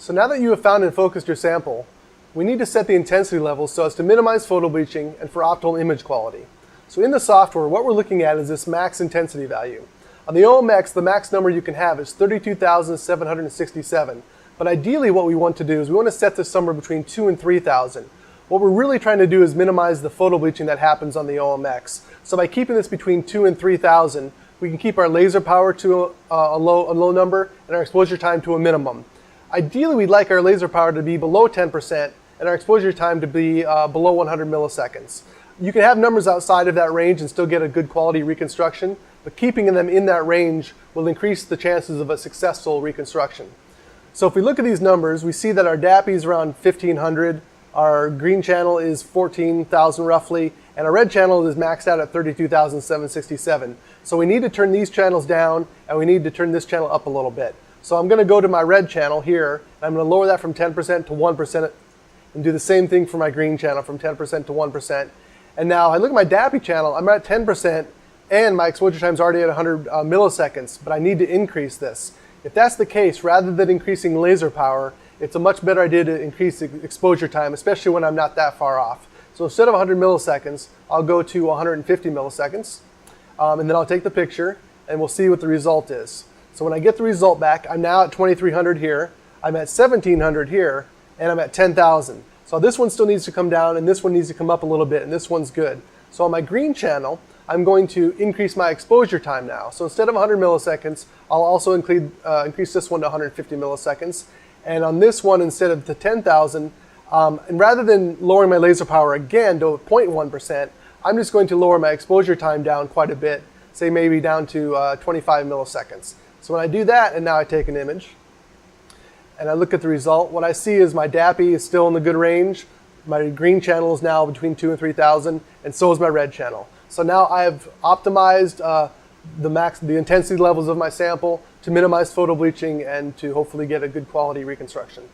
So now that you have found and focused your sample, we need to set the intensity levels so as to minimize photo bleaching and for optimal image quality. So in the software, what we're looking at is this max intensity value. On the OMX, the max number you can have is 32,767. But ideally what we want to do is we want to set this somewhere between 2,000 and 3,000. What we're really trying to do is minimize the photo bleaching that happens on the OMX. So by keeping this between 2,000 and 3,000, we can keep our laser power to a low number and our exposure time to a minimum. Ideally, we'd like our laser power to be below 10% and our exposure time to be below 100 milliseconds. You can have numbers outside of that range and still get a good quality reconstruction, but keeping them in that range will increase the chances of a successful reconstruction. So if we look at these numbers, we see that our DAPI is around 1,500, our green channel is 14,000 roughly, and our red channel is maxed out at 32,767. So we need to turn these channels down, and we need to turn this channel up a little bit. So I'm going to go to my red channel here, and I'm going to lower that from 10% to 1%, and do the same thing for my green channel from 10% to 1%. And now I look at my DAPI channel, I'm at 10%, and my exposure time is already at 100 milliseconds, but I need to increase this. If that's the case, rather than increasing laser power, it's a much better idea to increase exposure time, especially when I'm not that far off. So instead of 100 milliseconds, I'll go to 150 milliseconds, and then I'll take the picture, and we'll see what the result is. So when I get the result back, I'm now at 2,300 here, I'm at 1,700 here, and I'm at 10,000. So this one still needs to come down, and this one needs to come up a little bit, and this one's good. So on my green channel, I'm going to increase my exposure time now. So instead of 100 milliseconds, I'll also increase this one to 150 milliseconds. And on this one, instead of the 10,000, and rather than lowering my laser power again to 0.1%, I'm just going to lower my exposure time down quite a bit, say maybe down to 25 milliseconds. So when I do that, and now I take an image, and I look at the result, what I see is my DAPI is still in the good range. My green channel is now between 2,000 and 3,000, and so is my red channel. So now I've optimized the intensity levels of my sample to minimize photo bleaching and to hopefully get a good quality reconstruction.